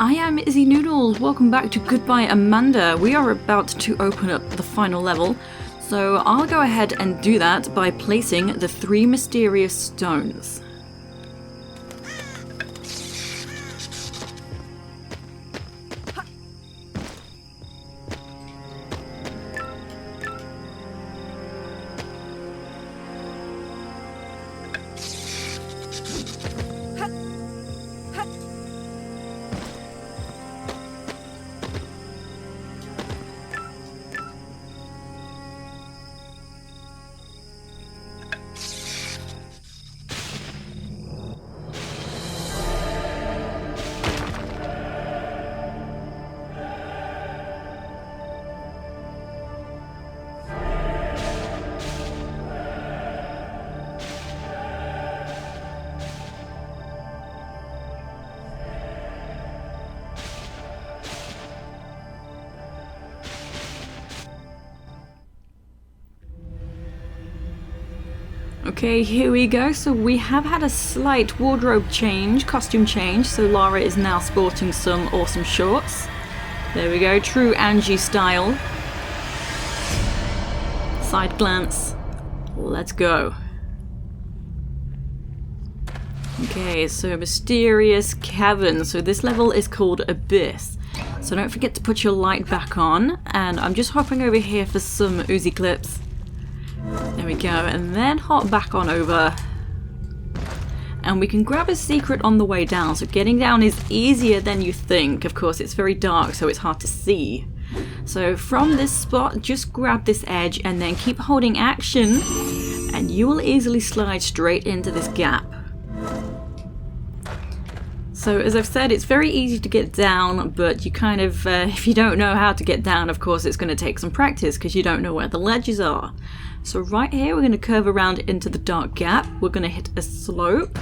I am Izzy Noodles. Welcome back to Goodbye Amanda. We are about to open up the final level, so I'll go ahead and do that by placing the 3 mysterious stones. Okay, here we go. So we have had a slight wardrobe change, costume change. So Lara is now sporting some awesome shorts. There we go, true Angie style. Side glance. Let's go. Okay, so mysterious cavern. So this level is called Abyss. So don't forget to put your light back on. And I'm just hopping over here for some Uzi Clips. There we go, and then hop back on over. And we can grab a secret on the way down, so getting down is easier than you think. Of course, it's very dark, so it's hard to see. So from this spot, just grab this edge and then keep holding action, and you will easily slide straight into this gap. So as I've said, it's very easy to get down, but you kind of, if you don't know how to get down, of course, it's going to take some practice because you don't know where the ledges are. So right here, we're going to curve around into the dark gap. We're going to hit a slope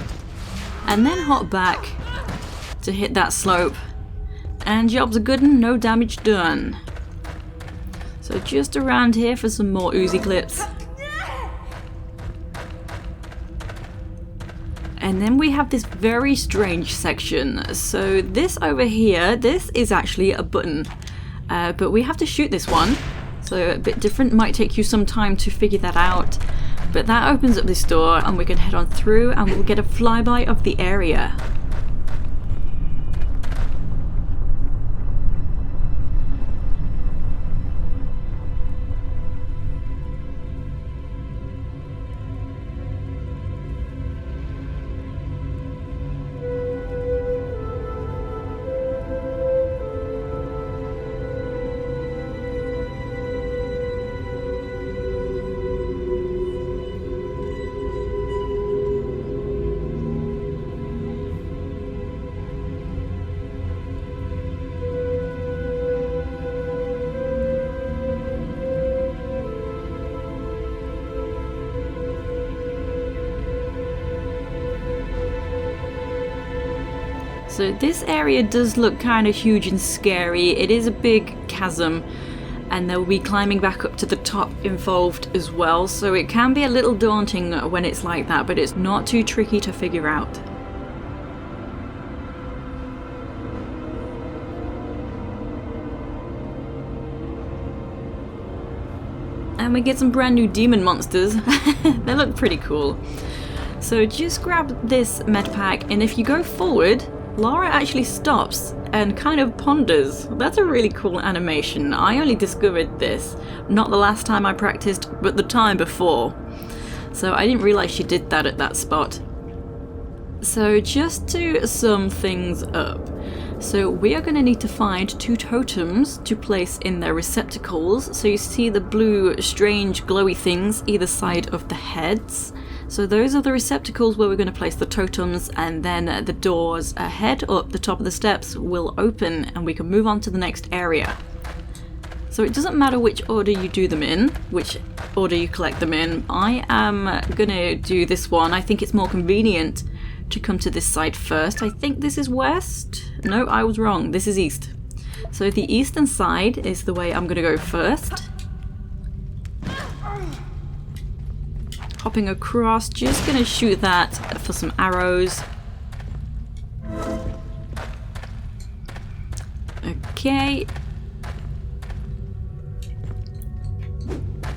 and then hop back to hit that slope. And job's a good one, no damage done. So just around here for some more Uzi Clips. And then we have this very strange section. So this over here, this is actually a button, but we have to shoot this one. So a bit different, might take you some time to figure that out. But that opens up this door and we can head on through and we'll get a flyby of the area. So this area does look kind of huge and scary. It is a big chasm and they'll be climbing back up to the top involved as well. So it can be a little daunting when it's like that, but it's not too tricky to figure out. And we get some brand new demon monsters. They look pretty cool. So just grab this Medpack and if you go forward, Lara actually stops and kind of ponders. That's a really cool animation. I only discovered this, not the last time I practiced, but the time before. So I didn't realize she did that at that spot. So just to sum things up. So we are going to need to find 2 totems to place in their receptacles. So you see the blue strange glowy things either side of the heads. So those are the receptacles where we're going to place the totems, and then the doors ahead up the top of the steps will open and we can move on to the next area. So it doesn't matter which order you do them in, which order you collect them in. I am going to do this one. I think it's more convenient to come to this side first. I think this is west. No, I was wrong. This is east. So the eastern side is the way I'm going to go first. Hopping across, just gonna shoot that for some arrows. Okay.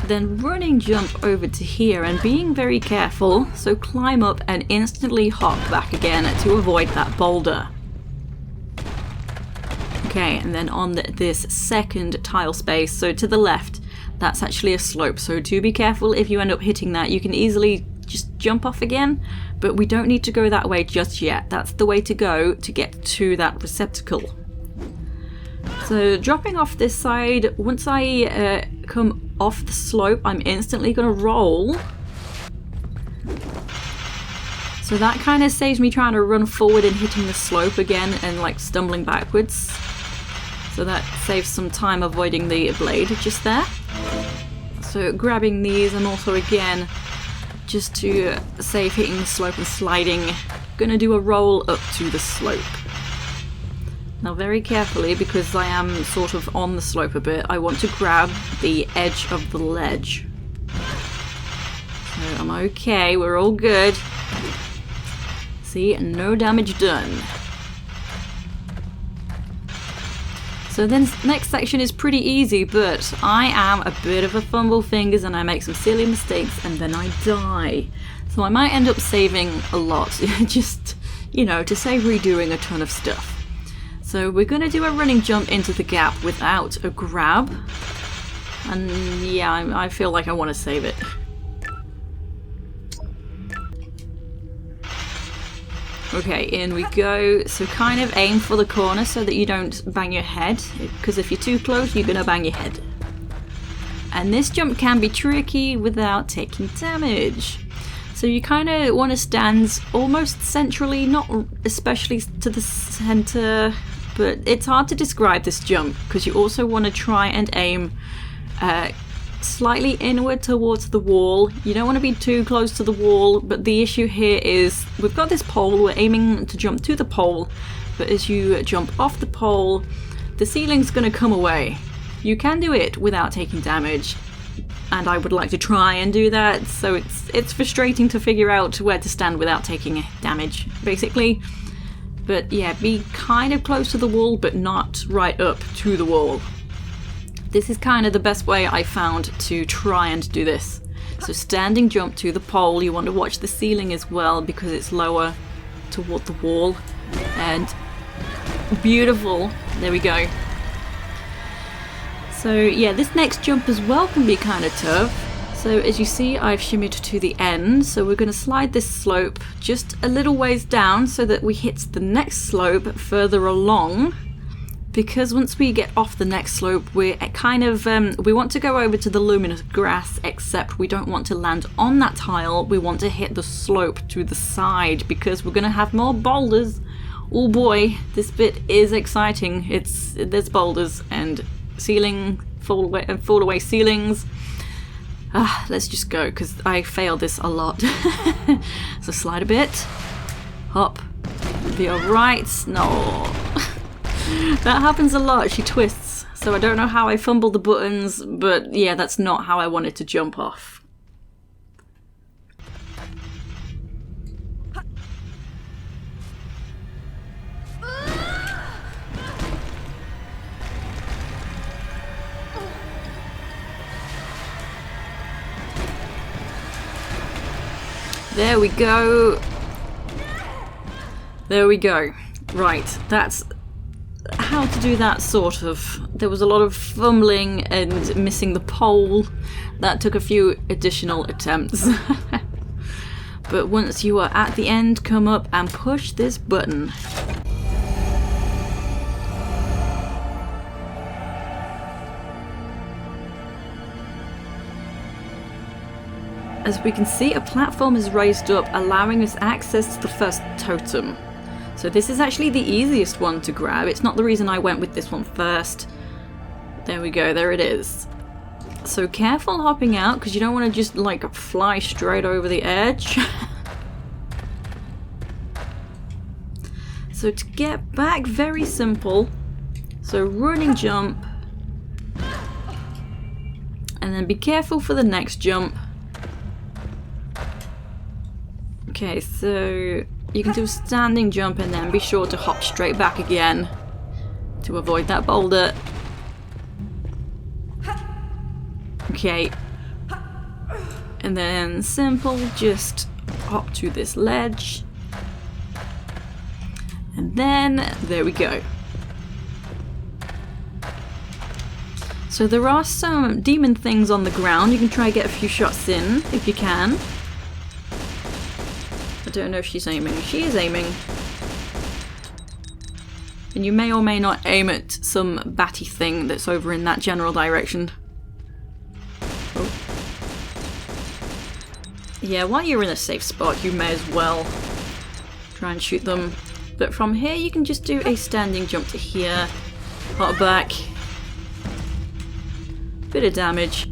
Then running jump over to here and being very careful, so climb up and instantly hop back again to avoid that boulder. Okay, and then on this second tile space, so to the left, that's actually a slope, so do be careful if you end up hitting that. You can easily just jump off again, but we don't need to go that way just yet. That's the way to go to get to that receptacle. So dropping off this side, once I come off the slope, I'm instantly going to roll. So that kind of saves me trying to run forward and hitting the slope again and like stumbling backwards. So that saves some time avoiding the blade just there. So grabbing these, and also again, just to save hitting the slope and sliding, gonna do a roll up to the slope. Now very carefully, because I am sort of on the slope a bit, I want to grab the edge of the ledge. So I'm okay, we're all good. See, no damage done. So then next section is pretty easy, but I am a bit of a fumble fingers and I make some silly mistakes and then I die. So I might end up saving a lot, just, you know, to save redoing a ton of stuff. So we're going to do a running jump into the gap without a grab. And yeah, I feel like I want to save it. Okay, in we go. So kind of aim for the corner so that you don't bang your head, because if you're too close, you're gonna bang your head. And this jump can be tricky without taking damage. So you kind of want to stand almost centrally, not especially to the center, but it's hard to describe this jump because you also want to try and aim slightly inward towards the wall. You don't want to be too close to the wall, but the issue here is we've got this pole, we're aiming to jump to the pole, but as you jump off the pole, the ceiling's going to come away. You can do it without taking damage, and I would like to try and do that, so it's frustrating to figure out where to stand without taking damage, basically. But yeah, be kind of close to the wall, but not right up to the wall. This is kind of the best way I found to try and do this. So standing jump to the pole, you want to watch the ceiling as well because it's lower toward the wall. And beautiful, there we go. So yeah, this next jump as well can be kind of tough. So as you see, I've shimmied to the end, so we're going to slide this slope just a little ways down so that we hit the next slope further along. Because once we get off the next slope, we're kind of, we want to go over to the luminous grass, except we don't want to land on that tile. We want to hit the slope to the side because we're going to have more boulders. Oh boy, this bit is exciting. There's boulders and ceiling, fall away ceilings. Let's just go because I failed this a lot. So slide a bit, hop, be alright. No. That happens a lot, she twists, so I don't know how I fumbled the buttons, but yeah, that's not how I wanted to jump off. There we go. There we go. Right, that's how to do that, sort of. There was a lot of fumbling and missing the pole. That took a few additional attempts. But once you are at the end, come up and push this button. As we can see, a platform is raised up, allowing us access to the first totem. So this is actually the easiest one to grab. It's not the reason I went with this one first. There we go, there it is. So careful hopping out, because you don't want to just like fly straight over the edge. So to get back, very simple. So running jump. And then be careful for the next jump. Okay, so you can do a standing jump and then be sure to hop straight back again to avoid that boulder. Okay. And then simple, just hop to this ledge. And then, there we go. So there are some demon things on the ground. You can try and get a few shots in, if you can. I don't know if she's aiming. She is aiming. And you may or may not aim at some batty thing that's over in that general direction. Oh. Yeah, while you're in a safe spot, you may as well try and shoot them. But from here, you can just do a standing jump to here, hop back, bit of damage,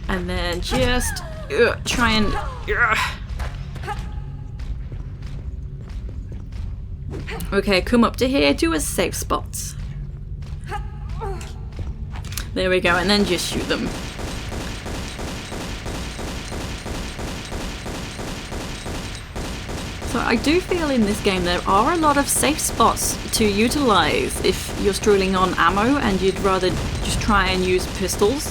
and then just try and... Okay, come up to here to a safe spot. There we go, and then just shoot them. So I do feel in this game there are a lot of safe spots to utilize if you're struggling on ammo and you'd rather just try and use pistols.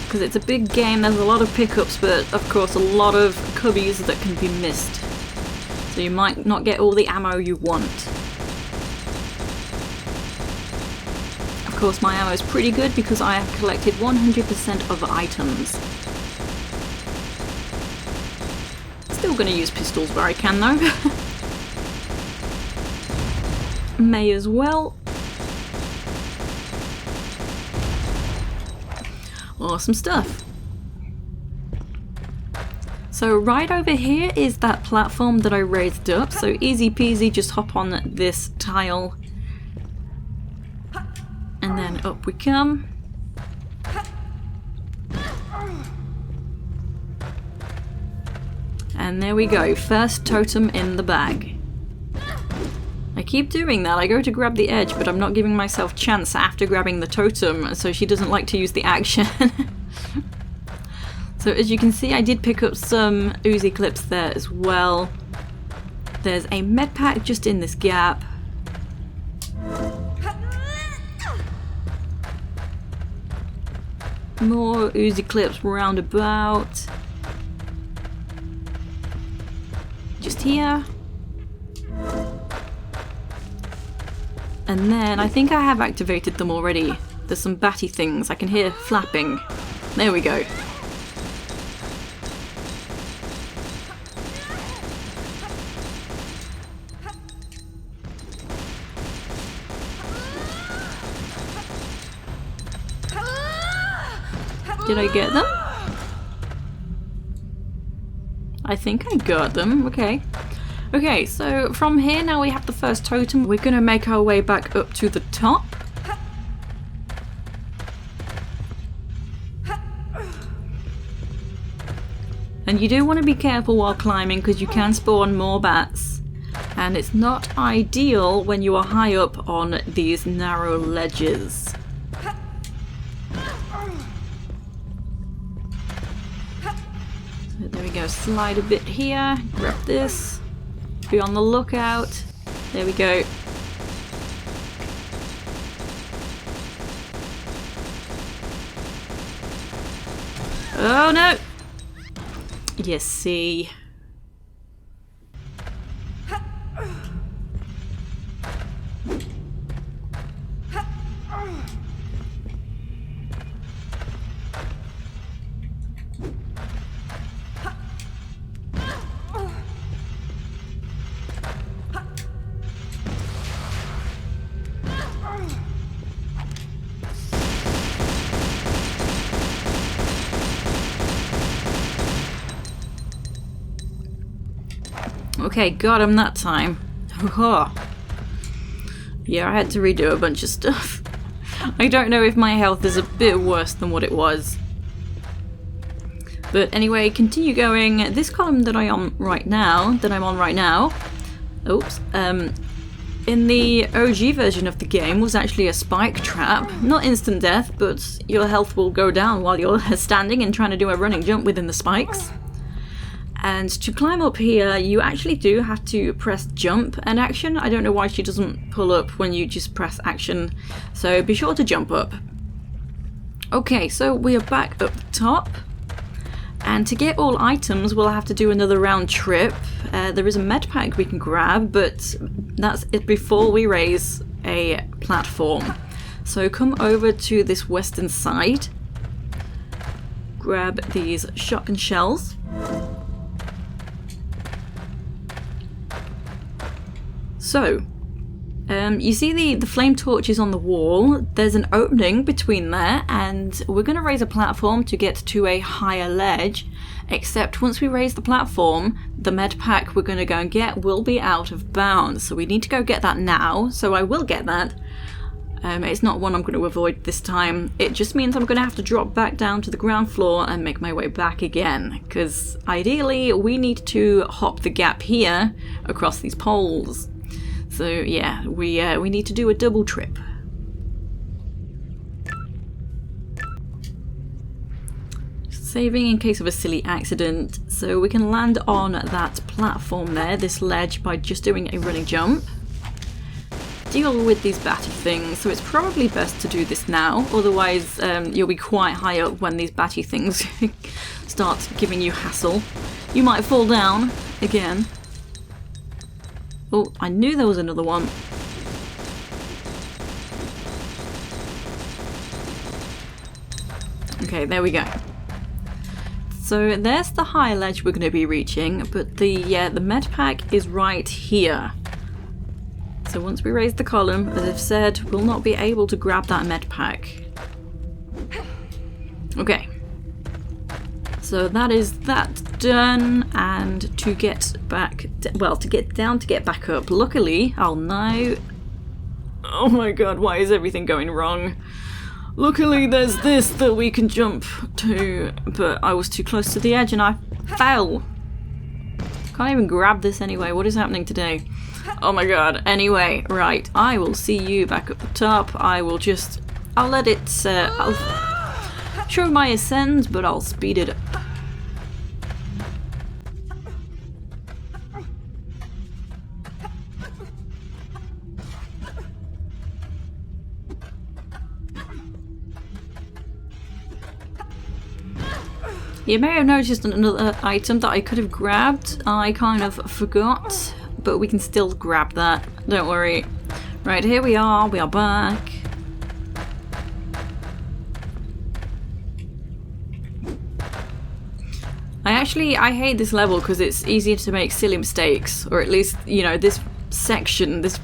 Because it's a big game, there's a lot of pickups, but of course a lot of cubbies that can be missed. So you might not get all the ammo you want. Of course my ammo is pretty good because I have collected 100% of items. Still gonna use pistols where I can though. May as well. Awesome stuff. So right over here is that platform that I raised up, so easy peasy, just hop on this tile and then up we come. And there we go, first totem in the bag. I keep doing that, I go to grab the edge, but I'm not giving myself chance after grabbing the totem, so she doesn't like to use the action. So as you can see, I did pick up some Uzi Clips there as well. There's a Medpack just in this gap. More Uzi Clips round about. Just here. And then I think I have activated them already. There's some batty things. I can hear flapping. There we go. Did I get them? I think I got them, okay. Okay, so from here now we have the first totem. We're gonna make our way back up to the top. And you do want to be careful while climbing because you can spawn more bats. And it's not ideal when you are high up on these narrow ledges. So there we go, slide a bit here, grab this, be on the lookout. There we go. Oh no! You see. Okay, got him that time. Oh. Yeah, I had to redo a bunch of stuff. I don't know if my health is a bit worse than what it was. But anyway, continue going. This column that I'm on right now, oops, in the OG version of the game was actually a spike trap. Not instant death, but your health will go down while you're standing and trying to do a running jump within the spikes. And to climb up here, you actually do have to press jump and action. I don't know why she doesn't pull up when you just press action. So be sure to jump up. Okay, so we are back up the top. And to get all items, we'll have to do another round trip. There is a Medpack we can grab, but that's it before we raise a platform. So come over to this western side. Grab these shotgun shells. So, you see the flame torches on the wall. There's an opening between there, and we're going to raise a platform to get to a higher ledge. Except once we raise the platform, the Medpack we're going to go and get will be out of bounds. So we need to go get that now. So I will get that. It's not one I'm going to avoid this time. It just means I'm going to have to drop back down to the ground floor and make my way back again. Because ideally, we need to hop the gap here across these poles. So yeah, we need to do a double trip. Saving in case of a silly accident. So we can land on that platform there, this ledge, by just doing a running jump. Deal with these batty things, so it's probably best to do this now, otherwise you'll be quite high up when these batty things start giving you hassle. You might fall down again. Oh, I knew there was another one. Okay, there we go. So there's the high ledge we're going to be reaching, but the Medpack is right here. So once we raise the column, as I've said, we'll not be able to grab that Medpack. Okay. So that is that done, and to get back, well, to get down to get back up. Luckily, I'll now... Oh my god, why is everything going wrong? Luckily there's this that we can jump to, but I was too close to the edge and I fell. Can't even grab this anyway, what is happening today? Oh my god, anyway, right, I will see you back at the top. I'll let it, I'll show my ascend, but I'll speed it up. You may have noticed another item that I could have grabbed. I kind of forgot, but we can still grab that. Don't worry. Right, here we are back. I hate this level because it's easier to make silly mistakes, or at least, you know, this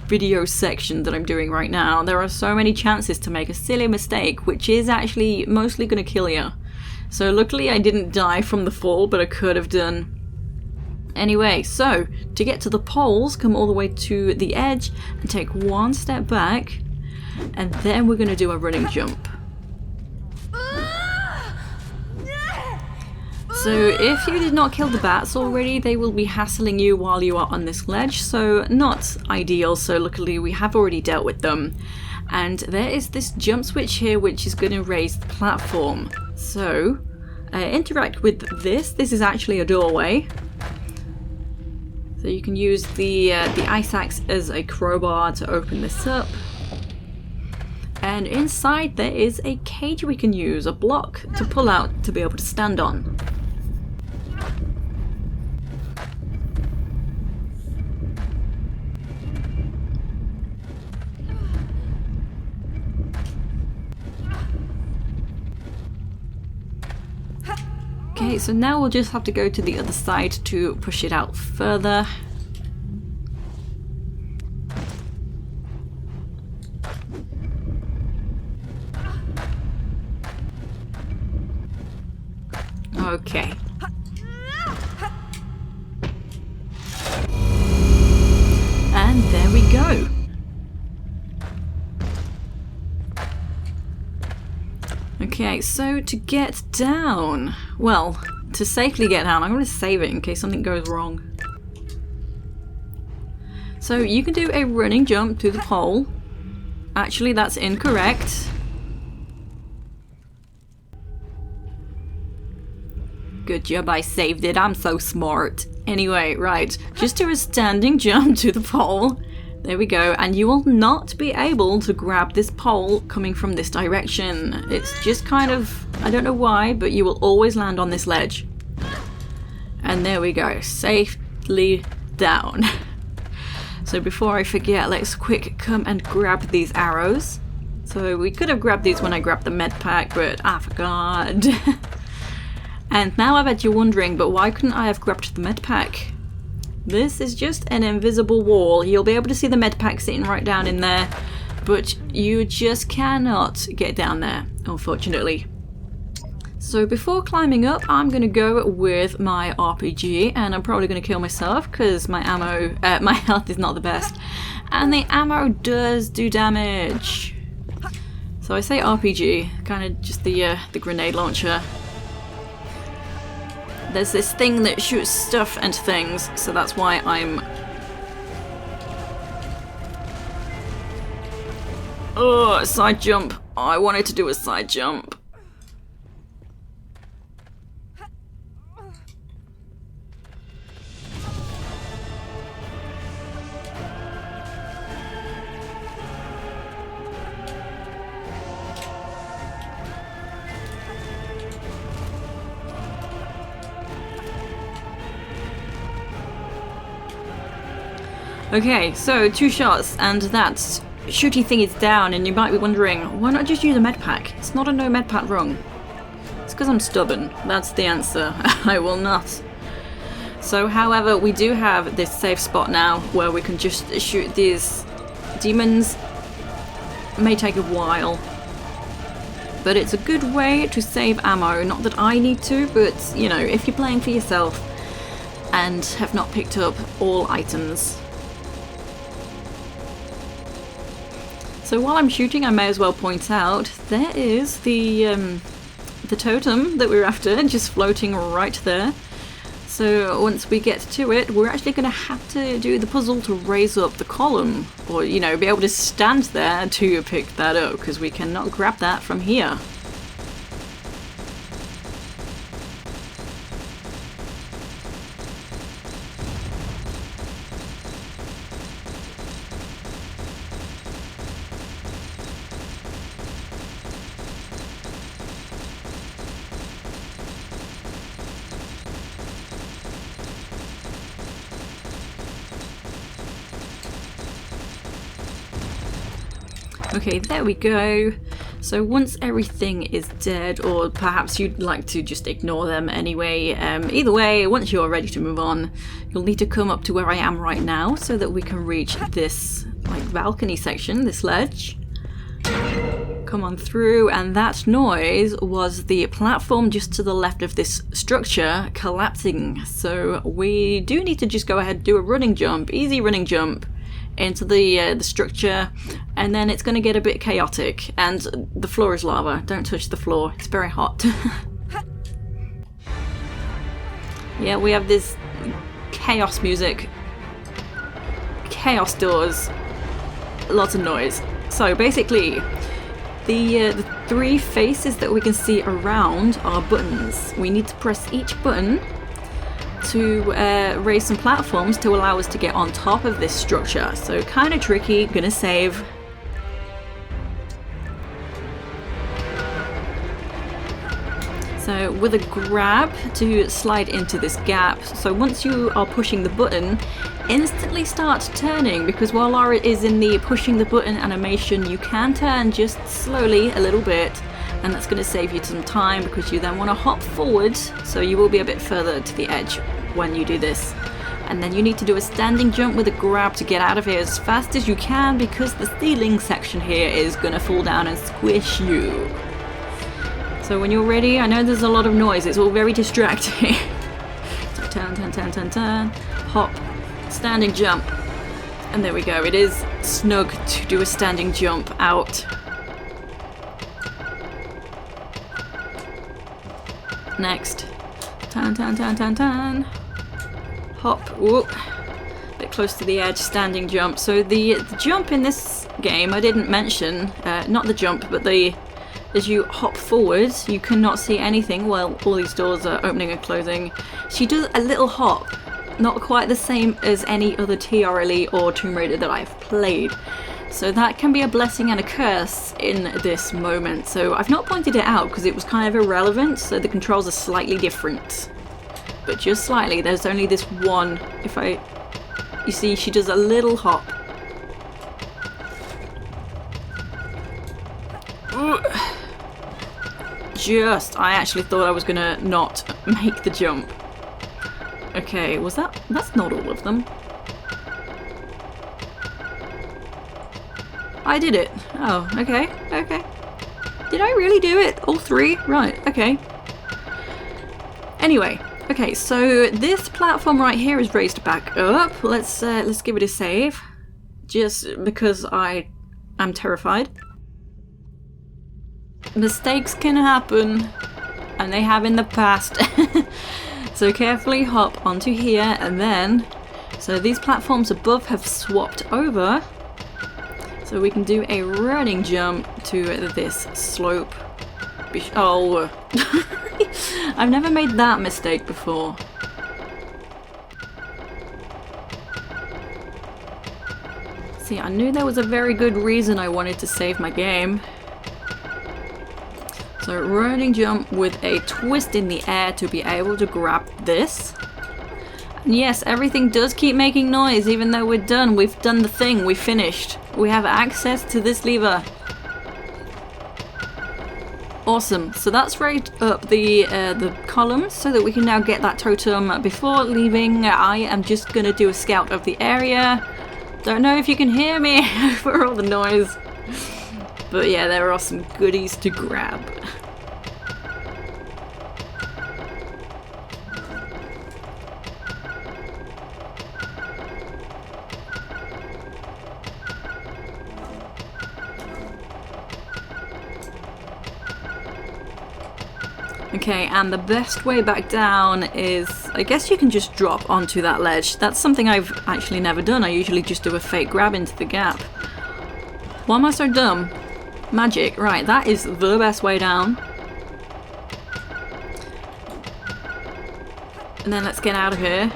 video section that I'm doing right now, there are so many chances to make a silly mistake, which is actually mostly going to kill you. So luckily I didn't die from the fall, but I could have done. Anyway, so to get to the poles, come all the way to the edge and take one step back, and then we're going to do a running jump. So if you did not kill the bats already, they will be hassling you while you are on this ledge, so not ideal. So luckily we have already dealt with them. And there is this jump switch here which is going to raise the platform. So interact with this. This is actually a doorway. So you can use the ice axe as a crowbar to open this up. And inside there is a cage we can use, a block to pull out to be able to stand on. Okay, so now we'll just have to go to the other side to push it out further. Okay. And there we go. Okay, so to get down, well, to safely get down, I'm going to save it in case something goes wrong. So you can do a running jump to the pole. Actually, that's incorrect. Good job, I saved it. I'm so smart. Anyway, right, just do a standing jump to the pole. There we go, and you will not be able to grab this pole coming from this direction. It's just kind of, I don't know why, but you will always land on this ledge. And there we go, safely down. So before I forget, let's quick come and grab these arrows. So we could have grabbed these when I grabbed the Medpack, but I forgot. And now I bet you're wondering, but why couldn't I have grabbed the Medpack? This is just an invisible wall. You'll be able to see the Medpack sitting right down in there, but you just cannot get down there, unfortunately. So before climbing up, I'm going to go with my RPG, and I'm probably going to kill myself because my ammo, my health is not the best, and the ammo does do damage. So I say RPG, kind of just the grenade launcher. There's this thing that shoots stuff and things, so that's why I'm... Oh, a side jump. Oh, I wanted to do a side jump. Okay, so 2 shots, and that shooty thing is down, and you might be wondering, why not just use a Medpack? It's not a no Medpack rung. It's because I'm stubborn. That's the answer. I will not. So, however, we do have this safe spot now where we can just shoot these demons. It may take a while, but it's a good way to save ammo. Not that I need to, but, you know, if you're playing for yourself and have not picked up all items. So while I'm shooting, I may as well point out there is the totem that we're after, just floating right there. So once we get to it, we're actually going to have to do the puzzle to raise up the column, or, you know, be able to stand there to pick that up, because we cannot grab that from here. Okay, there we go. So once everything is dead, or perhaps you'd like to just ignore them anyway, either way, once you're ready to move on, you'll need to come up to where I am right now so that we can reach this like balcony section, this ledge. Come on through, and that noise was the platform just to the left of this structure collapsing. So we do need to just go ahead and do a running jump, easy running jump, into the structure, and then it's going to get a bit chaotic, and the floor is lava. Don't touch the floor, it's very hot. Yeah, we have this chaos music, chaos doors, lots of noise. So basically the 3 faces that we can see around are buttons. We need to press each button to raise some platforms to allow us to get on top of this structure. So kind of tricky, gonna save. So with a grab to slide into this gap. So once you are pushing the button, instantly start turning, because while Lara is in the pushing the button animation, you can turn just slowly a little bit, and that's going to save you some time because you then want to hop forward, so you will be a bit further to the edge when you do this. And then you need to do a standing jump with a grab to get out of here as fast as you can, because the ceiling section here is going to fall down and squish you. So when you're ready, I know there's a lot of noise, it's all very distracting. So turn, hop, standing jump. And there we go, it is snug to do a standing jump out. Next. Turn. Hop. Whoop. Bit close to the edge, standing jump. So the jump in this game, I didn't mention, not the jump, but the as you hop forward, you cannot see anything while all these doors are opening and closing. She does a little hop, not quite the same as any other TRLE or Tomb Raider that I've played. So that can be a blessing and a curse in this moment. So I've not pointed it out because it was kind of irrelevant, so the controls are slightly different. But just slightly, there's only this one. You see, she does a little hop. I actually thought I was gonna not make the jump. Okay, that's not all of them. I did it. Oh, okay. Did I really do it? All three? Right, okay. Anyway, okay, so this platform right here is raised back up. Let's give it a save. Just because I am terrified. Mistakes can happen, and they have in the past. So carefully hop onto here, and then... So these platforms above have swapped over. So we can do a running jump to this slope. Oh, I've never made that mistake before. See, I knew there was a very good reason I wanted to save my game. So running jump with a twist in the air to be able to grab this. And yes, everything does keep making noise even though we're done. We've done the thing. We finished. We have access to this lever. Awesome. So that's right up the columns so that we can now get that totem. Before leaving, I am just going to do a scout of the area. Don't know if you can hear me for all the noise. But yeah, there are some goodies to grab. Okay, and the best way back down is, I guess you can just drop onto that ledge. That's something I've actually never done. I usually just do a fake grab into the gap. Why am I so dumb? Magic, right, that is the best way down. And then let's get out of here.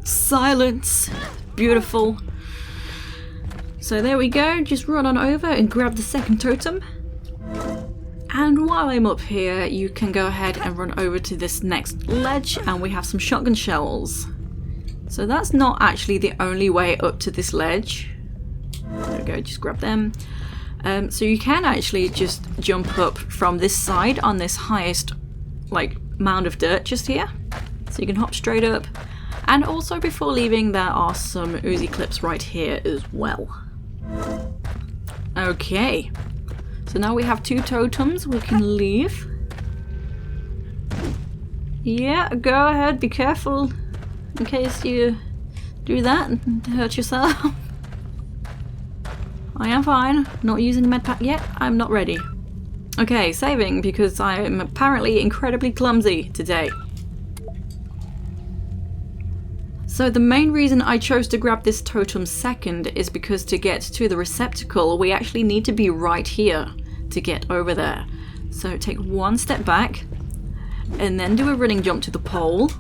Silence! Beautiful. So there we go, just run on over and grab the second totem. And while I'm up here, you can go ahead and run over to this next ledge, and we have some shotgun shells. So that's not actually the only way up to this ledge. There we go, just grab them. So you can actually just jump up from this side on this highest mound of dirt just here. So you can hop straight up. And also before leaving, there are some Uzi Clips right here as well. Okay. So now we have 2 totems, we can leave. Yeah, go ahead, be careful in case you do that and hurt yourself. I am fine, not using Medpack yet, I'm not ready. Okay, saving because I am apparently incredibly clumsy today. So the main reason I chose to grab this totem second is because to get to the receptacle, we actually need to be right here to get over there. So take one step back and then do a running jump to the pole.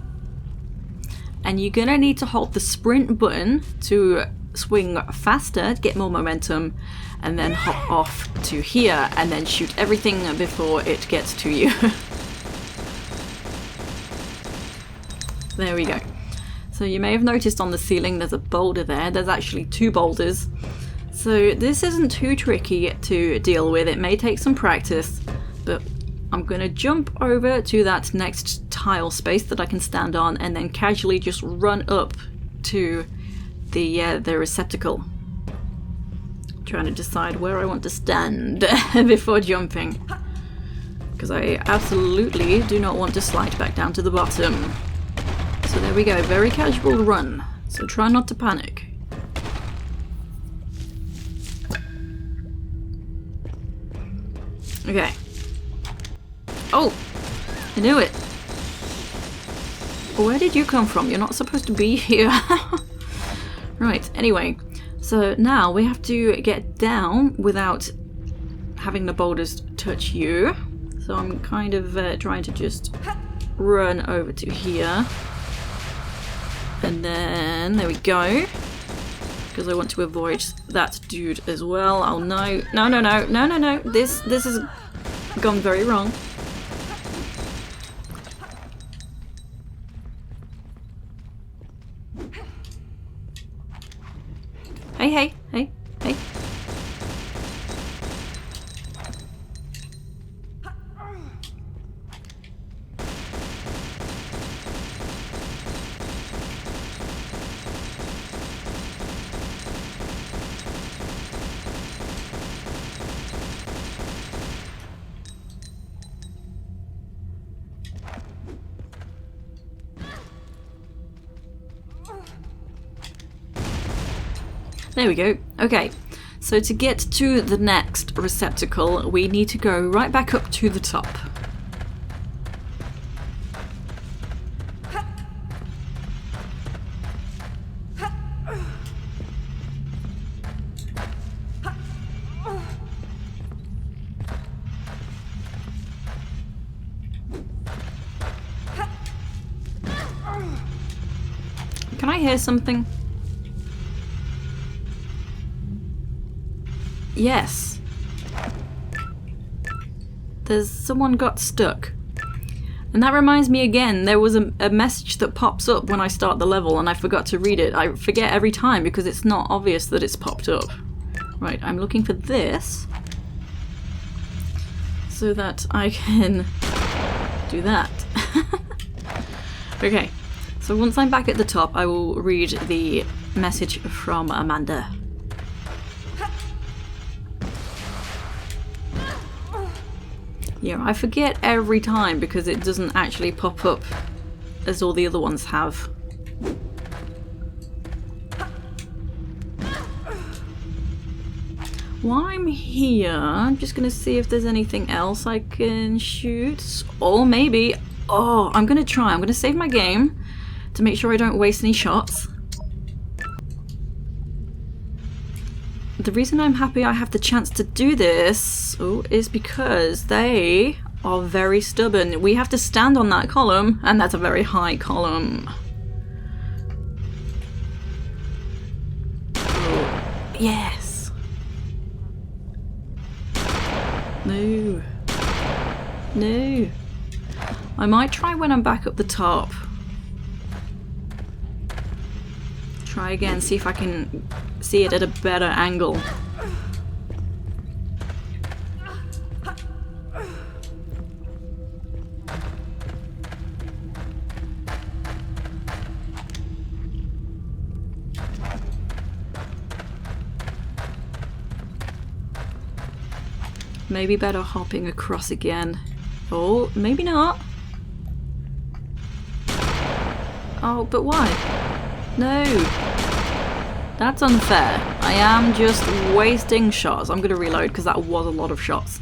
And you're gonna need to hold the sprint button to swing faster, get more momentum, and then hop off to here and then shoot everything before it gets to you. There we go. So you may have noticed on the ceiling there's a boulder there. There's actually 2 boulders. So this isn't too tricky to deal with. It may take some practice, but I'm gonna jump over to that next tile space that I can stand on and then casually just run up to the receptacle. Trying to decide where I want to stand before jumping, because I absolutely do not want to slide back down to the bottom. So there we go, very casual run, so try not to panic. Okay. Oh! I knew it! Where did you come from? You're not supposed to be here. Right, anyway. So now we have to get down without having the boulders touch you. So I'm kind of trying to just run over to here. And then, there we go. Because I want to avoid that dude as well. Oh no, no, no, no, no, no, no. This has gone very wrong. Hey, hey, hey, hey. There we go. Okay, so to get to the next receptacle, we need to go right back up to the top. Can I hear something? Yes. There's someone got stuck. And that reminds me again, there was a message that pops up when I start the level and I forgot to read it. I forget every time because it's not obvious that it's popped up. Right, I'm looking for this so that I can do that. Okay, so once I'm back at the top, I will read the message from Amanda. Yeah, I forget every time because it doesn't actually pop up as all the other ones have. While I'm here, I'm just gonna see if there's anything else I can shoot. Or maybe... Oh, I'm gonna try. I'm gonna save my game to make sure I don't waste any shots. The reason I'm happy I have the chance to do this is because they are very stubborn. We have to stand on that column, and that's a very high column. Oh, yes. No. No. I might try when I'm back up the top. Try again, see if I can see it at a better angle. Maybe better hopping across again. Oh, maybe not. Oh, but why? No. That's unfair. I am just wasting shots. I'm gonna reload because that was a lot of shots.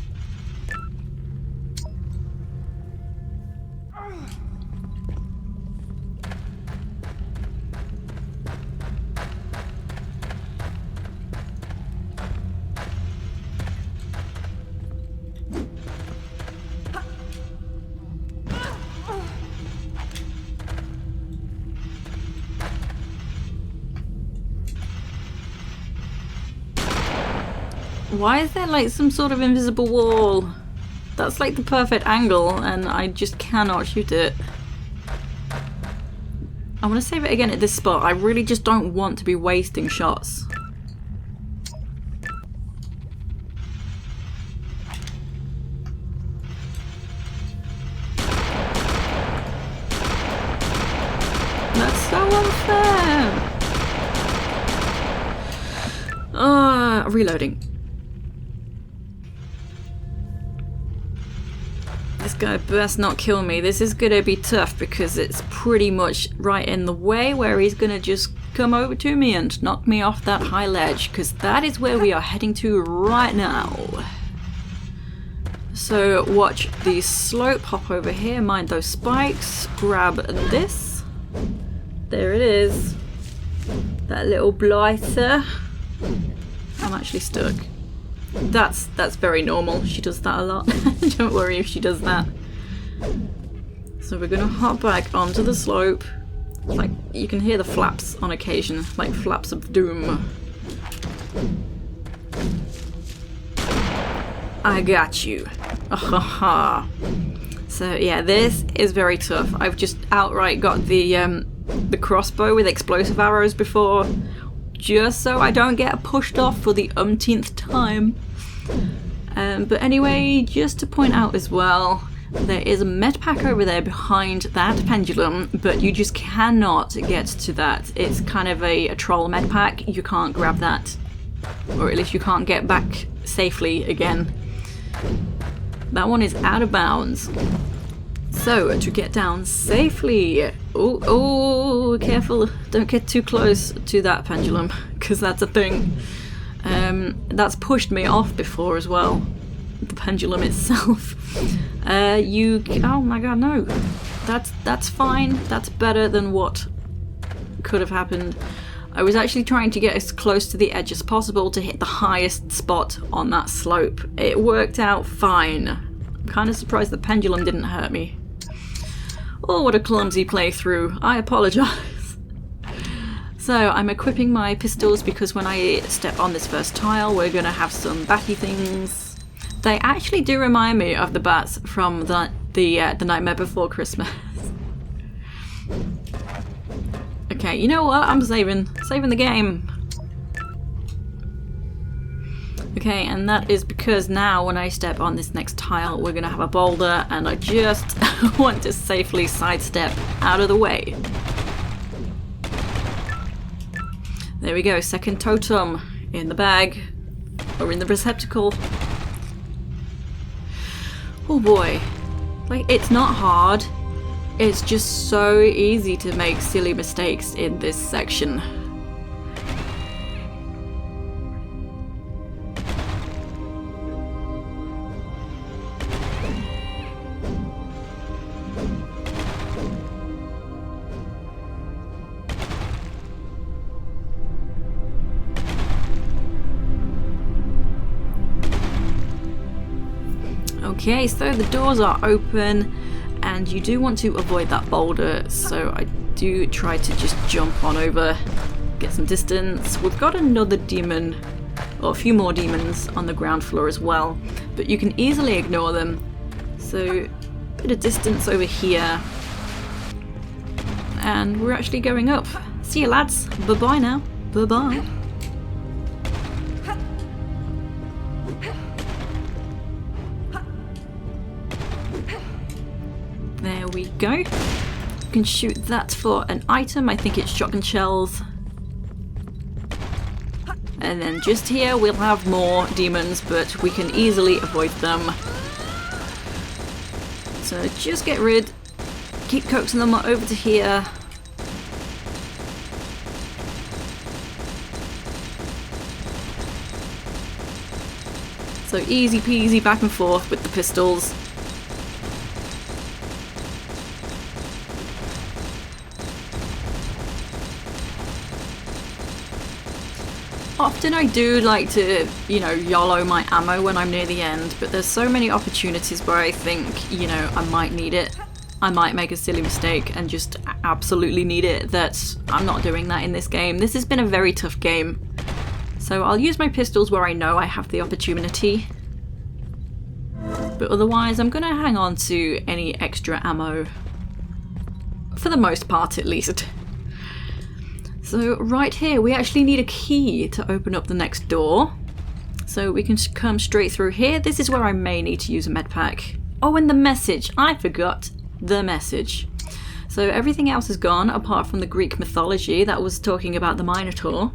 Why is there like some sort of invisible wall? That's like the perfect angle and I just cannot shoot it. I want to save it again at this spot. I really just don't want to be wasting shots. That's so unfair! Reloading. This guy best not kill me. This is gonna be tough because it's pretty much right in the way where he's gonna just come over to me and knock me off that high ledge, because that is where we are heading to right now. So watch the slope, hop over here, mind those spikes, grab this. There it is. That little blighter. I'm actually stuck. That's very normal. She does that a lot. Don't worry if she does that. So we're gonna hop back onto the slope. Like, you can hear the flaps on occasion, like flaps of doom. I got you. So yeah, this is very tough. I've just outright got the crossbow with explosive arrows before, just so I don't get pushed off for the umpteenth time. But anyway, just to point out as well, there is a Medpack over there behind that pendulum, but you just cannot get to that. It's kind of a troll Medpack. You can't grab that, or at least you can't get back safely again. That one is out of bounds. So, to get down safely... Oh, careful, don't get too close to that pendulum, because that's a thing. That's pushed me off before as well, the pendulum itself. Oh my god, no. That's fine, that's better than what could have happened. I was actually trying to get as close to the edge as possible to hit the highest spot on that slope. It worked out fine. I'm kind of surprised the pendulum didn't hurt me. Oh, what a clumsy playthrough. I apologise. So, I'm equipping my pistols because when I step on this first tile, we're going to have some batty things. They actually do remind me of the bats from the Nightmare Before Christmas. Okay, you know what? I'm saving the game. Okay, and that is because now when I step on this next tile, we're gonna have a boulder, and I just want to safely sidestep out of the way. There we go, second totem in the bag, or in the receptacle. Oh boy, like, it's not hard. It's just so easy to make silly mistakes in this section. Okay, so the doors are open. And you do want to avoid that boulder, so I do try to just jump on over, get some distance. We've got another demon, or a few more demons on the ground floor as well, but you can easily ignore them. So, a bit of distance over here. And we're actually going up. See you lads, bye-bye now, bye-bye. There we go. You can shoot that for an item. I think it's shotgun shells. And then just here we'll have more demons, but we can easily avoid them. So just get rid. Keep coaxing them over to here. So easy peasy back and forth with the pistols. Often I do like to, you know, YOLO my ammo when I'm near the end, but there's so many opportunities where I think, you know, I might need it. I might make a silly mistake and just absolutely need it, that I'm not doing that in this game. This has been a very tough game. So I'll use my pistols where I know I have the opportunity. But otherwise I'm gonna hang on to any extra ammo. For the most part, at least. So right here, we actually need a key to open up the next door. So we can come straight through here. This is where I may need to use a medpack. Oh, and the message. I forgot the message. So everything else is gone, apart from the Greek mythology that was talking about the Minotaur.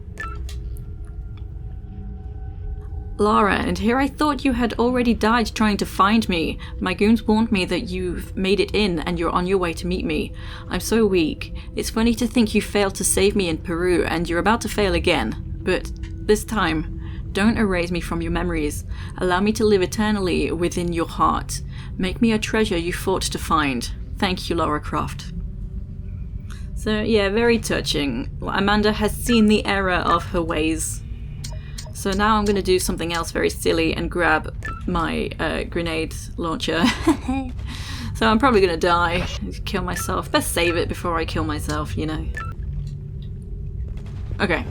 Lara, and here I thought you had already died trying to find me. My goons warned me that you've made it in and you're on your way to meet me. I'm so weak. It's funny to think you failed to save me in Peru and you're about to fail again. But this time, don't erase me from your memories. Allow me to live eternally within your heart. Make me a treasure you fought to find. Thank you, Lara Croft. So yeah, very touching. Amanda has seen the error of her ways. So now I'm going to do something else very silly and grab my grenade launcher. So I'm probably going to die, kill myself. Best save it before I kill myself, you know. Okay.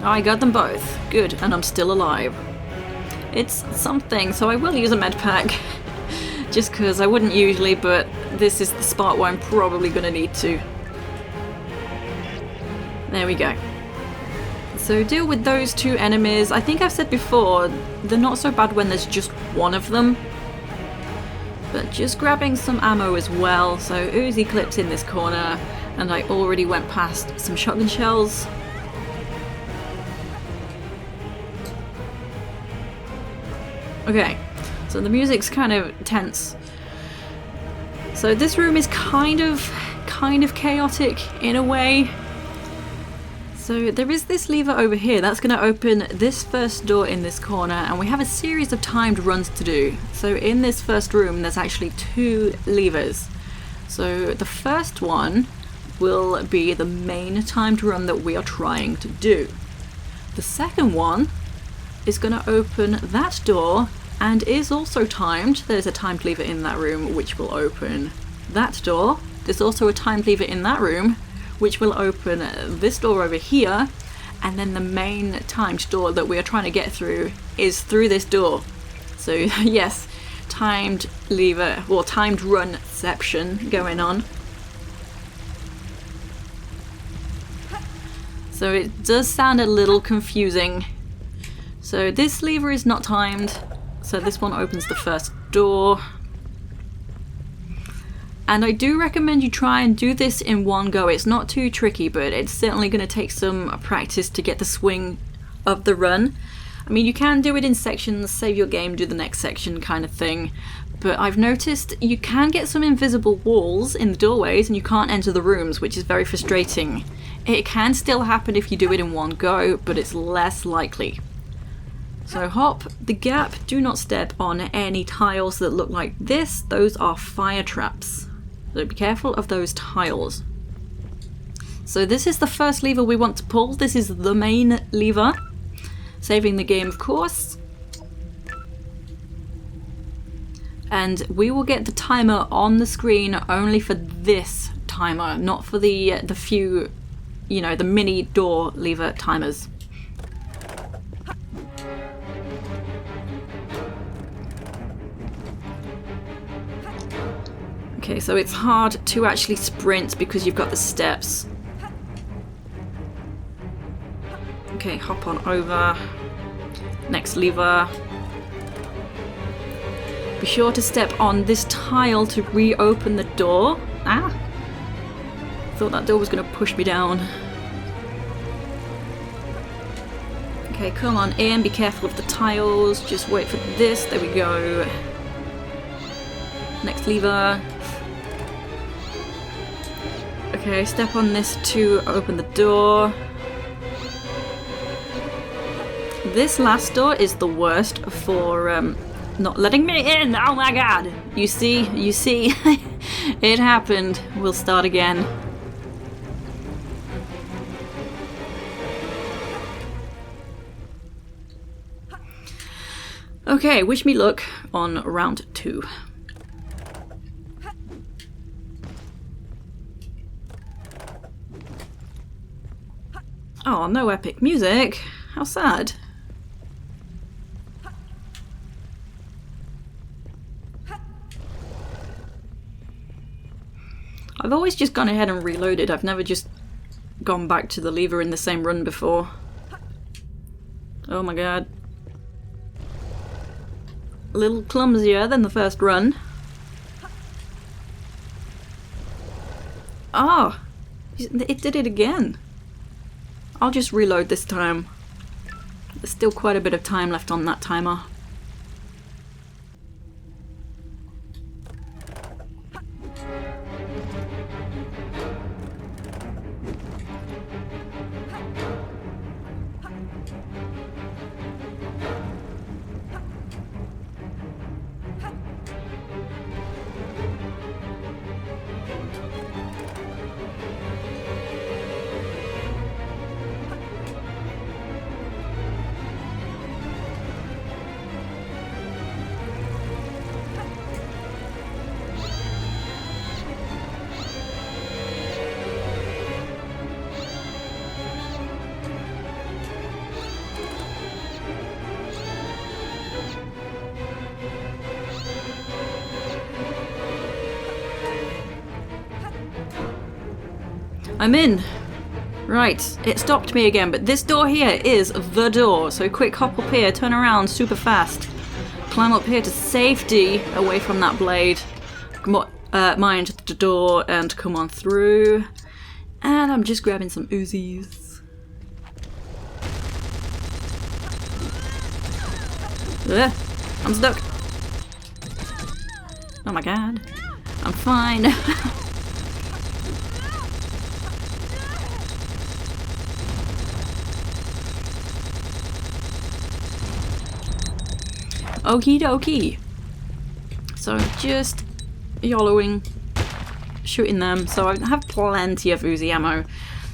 I got them both. Good, and I'm still alive. It's something, so I will use a Medpack. Just because I wouldn't usually, but this is the spot where I'm probably going to need to. There we go. So deal with those two enemies. I think I've said before, they're not so bad when there's just one of them. But just grabbing some ammo as well. So Uzi Clips in this corner, and I already went past some shotgun shells. Okay, so the music's kind of tense. So this room is kind of chaotic in a way. So there is this lever over here that's going to open this first door in this corner, and we have a series of timed runs to do. So in this first room there's actually 2 levers. So the first one will be the main timed run that we are trying to do. The second one is going to open that door and is also timed. There's a timed lever in that room which will open that door. There's also a timed lever in that room which will open this door over here, and then the main timed door that we are trying to get through is through this door. So yes, timed lever or timed runception going on. So it does sound a little confusing. So this lever is not timed, so this one opens the first door. And I do recommend you try and do this in one go. It's not too tricky, but it's certainly going to take some practice to get the swing of the run. I mean, you can do it in sections, save your game, do the next section kind of thing. But I've noticed you can get some invisible walls in the doorways and you can't enter the rooms, which is very frustrating. It can still happen if you do it in one go, but it's less likely. So hop the gap, do not step on any tiles that look like this. Those are fire traps. So be careful of those tiles. So this is the first lever we want to pull. This is the main lever. Saving the game, of course. And we will get the timer on the screen only for this timer, not for the few, you know, the mini door lever timers. Okay, so it's hard to actually sprint because you've got the steps. Okay, hop on over. Next lever. Be sure to step on this tile to reopen the door. Ah! Thought that door was going to push me down. Okay, come on in. Be careful of the tiles. Just wait for this. There we go. Next lever. Okay, step on this to open the door. This last door is the worst for not letting me in. Oh my god! You see, it happened. We'll start again. Okay, wish me luck on round 2. Oh, no epic music. How sad. I've always just gone ahead and reloaded. I've never just gone back to the lever in the same run before. Oh my god. A little clumsier than the first run. Ah! It did it again. I'll just reload this time. There's still quite a bit of time left on that timer. I'm in. Right, it stopped me again, but this door here is the door. So quick hop up here, turn around super fast. Climb up here to safety away from that blade. Mind the door and come on through. And I'm just grabbing some Uzis. I'm stuck. Oh my god. I'm fine. Okie dokie. So just YOLOing, shooting them. So I have plenty of Uzi ammo.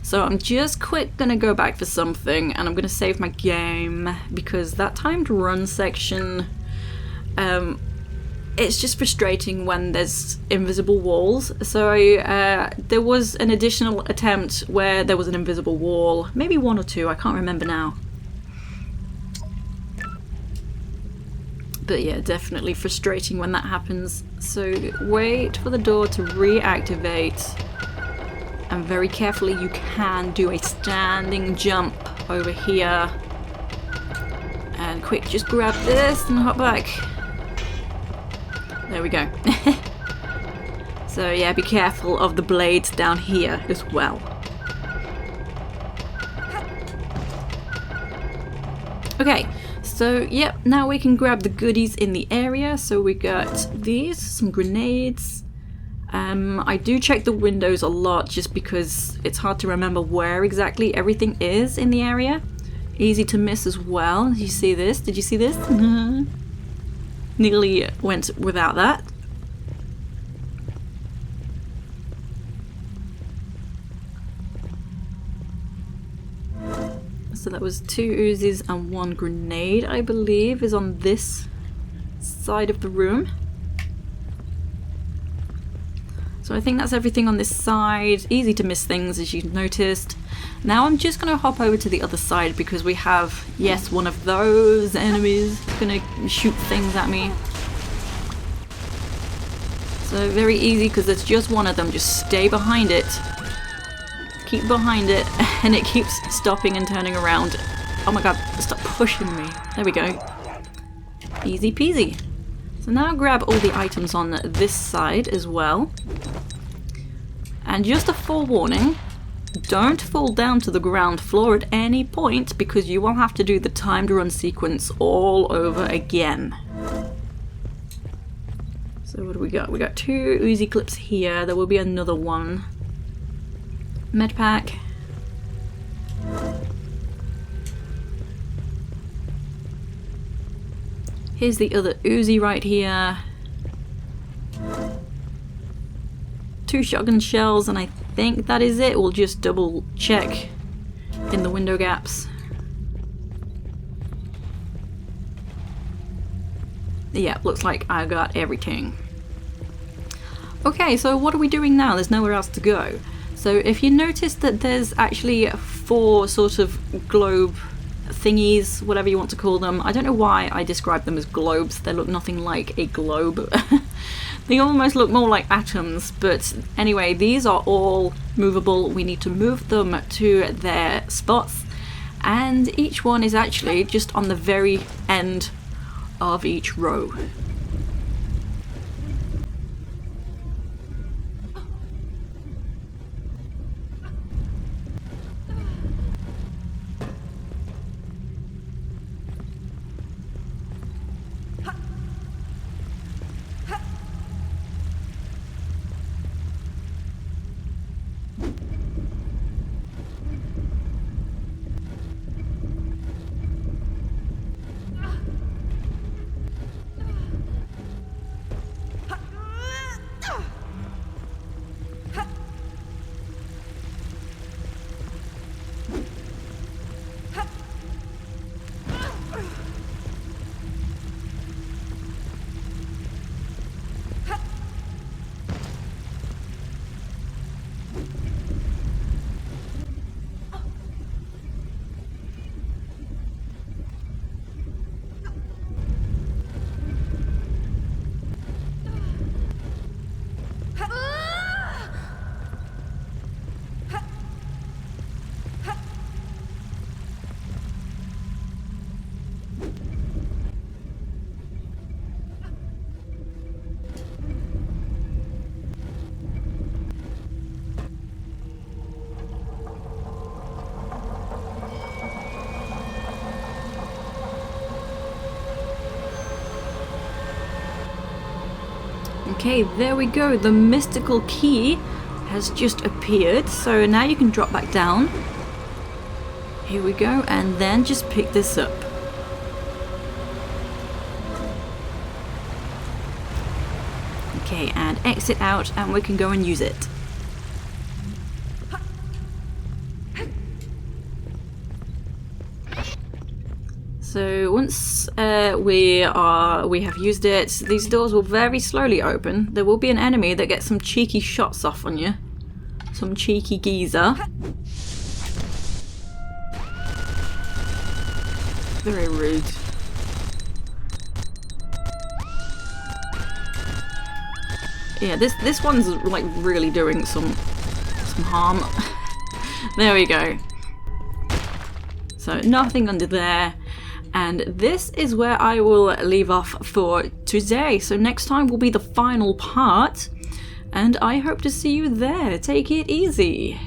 So I'm just quick gonna go back for something, and I'm gonna save my game because that timed run section, it's just frustrating when there's invisible walls. So there was an additional attempt where there was an invisible wall, maybe one or two, I can't remember now. But yeah, definitely frustrating when that happens. So wait for the door to reactivate. And very carefully you can do a standing jump over here. And quick, just grab this and hop back. There we go. So yeah, be careful of the blades down here as well. Okay. So, yep, now we can grab the goodies in the area. So we got these, some grenades. I do check the windows a lot just because it's hard to remember where exactly everything is in the area. Easy to miss as well. Did you see this? Did you see this? Nearly went without that. So that was 2 Uzis and 1 grenade, I believe, is on this side of the room. So I think that's everything on this side. Easy to miss things, as you've noticed. Now I'm just going to hop over to the other side because we have, yes, one of those enemies going to shoot things at me. So very easy because there's just one of them. Just stay behind it. Keep behind it, and it keeps stopping and turning around. Oh my god, stop pushing me. There we go. Easy peasy. So now grab all the items on this side as well. And just a forewarning, don't fall down to the ground floor at any point because you will have to do the timed run sequence all over again. So what do we got? We got 2 Uzi Clips here. There will be another one. Medpack. Here's the other Uzi right here. 2 shotgun shells, and I think that is it. We'll just double check in the window gaps. Yeah, looks like I got everything. Okay, so what are we doing now? There's nowhere else to go. So if you notice that there's actually 4 sort of globe thingies, whatever you want to call them. I don't know why I describe them as globes. They look nothing like a globe. They almost look more like atoms, but anyway, these are all movable. We need to move them to their spots, and each one is actually just on the very end of each row. Okay, there we go. The mystical key has just appeared. So now you can drop back down. Here we go, and then just pick this up. Okay, and exit out, and we can go and use it. So once we have used it, these doors will very slowly open. There will be an enemy that gets some cheeky shots off on you. Some cheeky geezer. Very rude. Yeah, this one's like really doing some harm. There we go. So nothing under there. And this is where I will leave off for today. So next time will be the final part. And I hope to see you there. Take it easy.